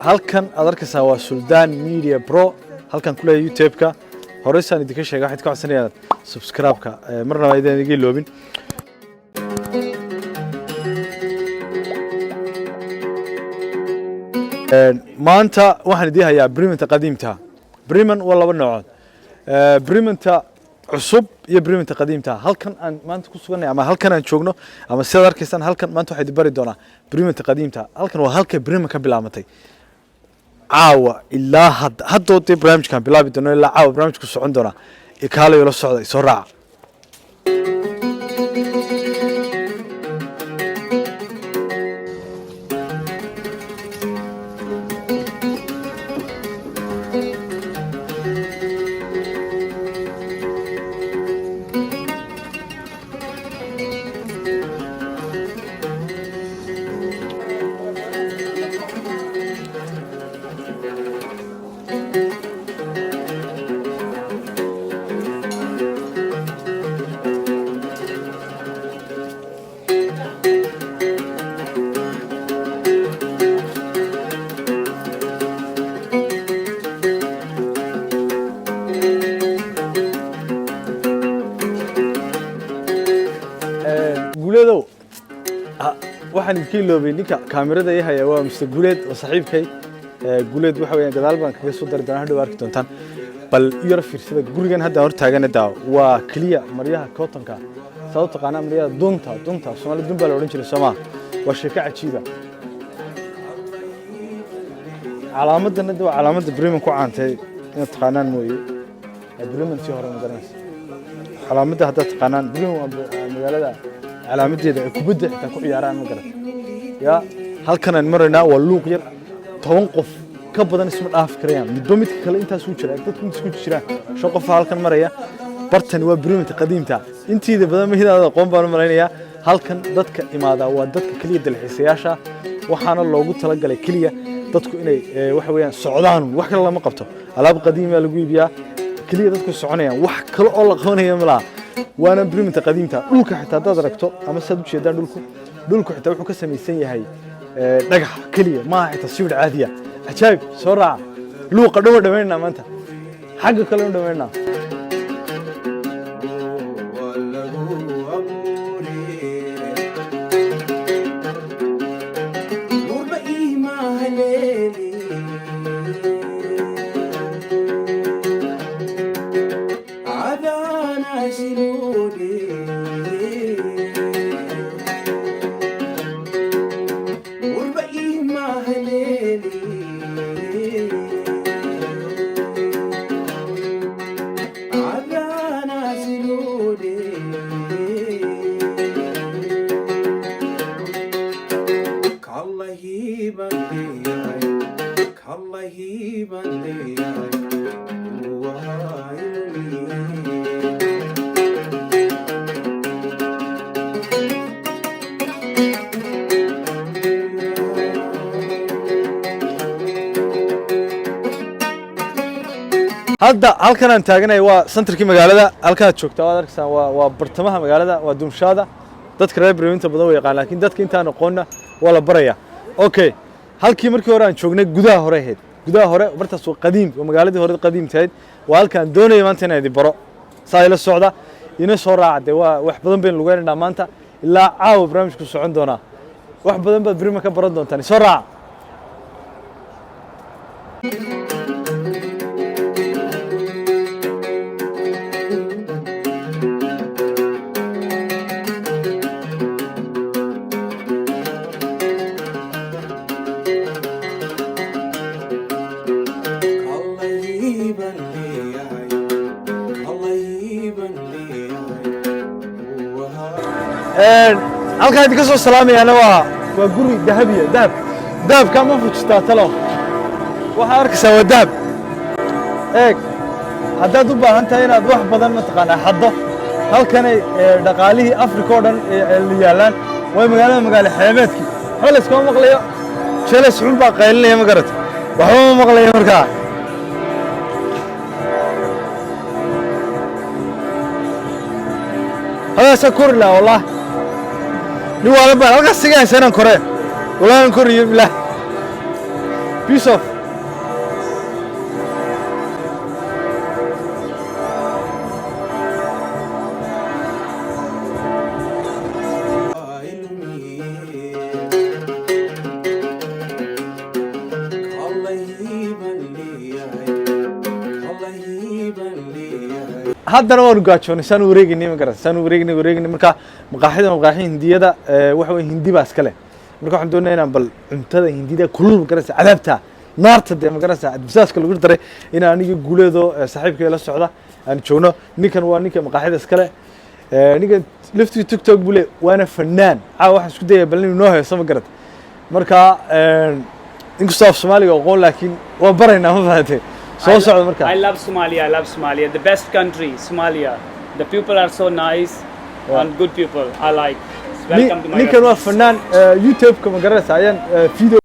halkan aad arkaysaa waa Suldaan Media Pro halkan kule YouTube-ka horeysaan idinka sheegay waxaad ka codsanayaan subscribe-ka marna idin iga loobin maanta waxaan idin hayaa Bremen-ta qadiimta Bremen waa laba nooc Bremen-ta cusub iyo Bremen-ta qadiimta halkan aan maanta ku suganay ama halkan aan joogno ama sidaad arkaysaan halkan maanta waxay bari doonaa Bremen-ta qadiimta halkan waa halka Bremen ka bilaabantay caawa ilaa hadda barnaamijkan bilaabi doono ilaa caawa barnaamijku socon doona kaalayo la socda soo raaca guuleedo waxaan idin loobay ninka kaamirada ay haya waa Mr. Guuleed oo saaxiibkay guuleed waxa weeyaan gadaal baan kaga soo dari doonaa hadhow arki doontaan bal yar fiirsada gurigan hadda hor taaganada waa kaliya maryaha cottonka sababta qana maryaha dunta Soomaali dun baa la oran jiray Soomaa waa sheeko cajiiba calaamadana waa calaamada Bremen ku caantay in taqaanaan mooyee Bremen si hore ma garanaysa calaamada hadda taqaanaan Bremen waa magaalada calaamadeeda ay kubadda xitaa ku ciyaaraan ma garan ya halkan aan maraynaa waa luuq yar 10 qof ka badan isma dhaaf karayaan midba midka kale intaas u jira dadku isku jiraan shan qof halkan maraya bartan waa Bremen-ta qadiimta intiida badan ma hidaada qoon baan maraynayaa halkan dadka imaada waa dadka kaliya dalxiisayaasha waxaana loogu talagalay kaliya dadku inay waxa weeyaan socdaan wax kale lama qabto alaab qadiim ah lagu iibiyaa kaliya dadku soconayaan wax kale oo la qabanaya ma laha وانا بريمنتا قديمتا dhulka xitaa dad aragto ama sad u jeedaan dhulku xitaa wuxuu ka sameeysan yahay dhagax kaliya ma aha xitaa sibir caadi ah ajaayib soo raaca luuqa dhameynaa maanta xagga kale u dhameynaa hadda halkan aan taaganahay waa centerkii magaalada halka joogta waad arkaysan waa bartamaha magaalada waa dumshaada dadka reer Bremen-ta badan way yaqaan laakiin dadka intaan aqoonna waa la baraya okay halkii markii hore aan joognay gudaha hore bartaas waa qadiim waa magaaladii hore qadiimtayd waa halkaan doonay maanta inaan idin baro saayla socda ina soo raacday waa wax badan been lagu yeeranaa maanta ilaa caawa barnaamijku socon doona wax badan baad Bremen ka baran doontaan soo raac halka idinka soo salaamayana waa guri dahabiya dahab ka ma fujistaa talo waxa arkaysaa waa dahab eeg haddaad u baahan tahay inaad wax badan ma taqaanaa xaddo halkan ay dhaqaalihii Afrika oo dhan la yaalaan way magaalo xeebeedkii xoolo iska maqlayo jeelas xun baa qaylinaya ma garat waxba ma maqlayo markaa hada sakur la wallah ni wala ba halka siga sanad kore wala aan koriyo bilaa Peace off. haddana waanu gaajoonay saan wareegaynay ma garan saan wareegaynay marka maqaaxida hindiyada waxa way hindi baa iskale marka waxaan doonayaa inaan bal cuntada hindida kulul ma garanaysa cadaabta naarta de ma garanaysa bisaaska lagu daray in aniga guuleedo saaxiibkay la socda aan joogno ninkan waa ninka maqaaxida iskale ninka laftii TikTok bule waana fanaan waxaan isku dayay bal inuu noo heeso ma garan marka inkastoo af Soomaaliga aqoon laakiin waa baraynaa ma fahatay I love Somalia. The best country, Somalia. The people are so nice and good people. I like. Welcome to my country. Ninkan waa fanaan YouTube ka ma garanaysa ayaan video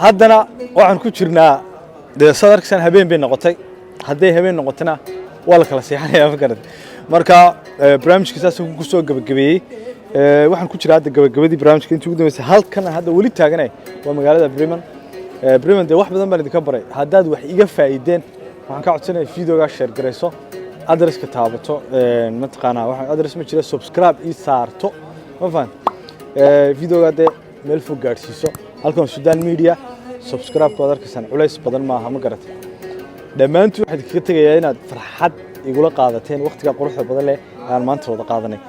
haddana waxaan ku jirnaa sadarkiisan habeen bay noqotay hadday habeen noqotana waa la kala seexanayaa ma garad marka barnaamijkiisaas ku soo gabagabeeyay waxaan ku jiraa hadda gabagabadii barnaamijka intii ugu dambeysay halkan hadda weli taaganay waa magaalada Bremen wax badan baan idinka baray haddaad wax iga faa'iideen waxaan ka codsanayaa videoga share gareyso adresska taabato ma taqaanaa waxa adres ma jira subscribe ii saarto ma fahant videoga de meel fog gaarsiiso halkan Sudan Media subscribe ku adarkisan culays badan ma aha ma garatay dhamaantu waxaad kaga tagayaa inaad farxad igula qaadateen waqtiga quruxda badan leh aan maanta wada qaadanay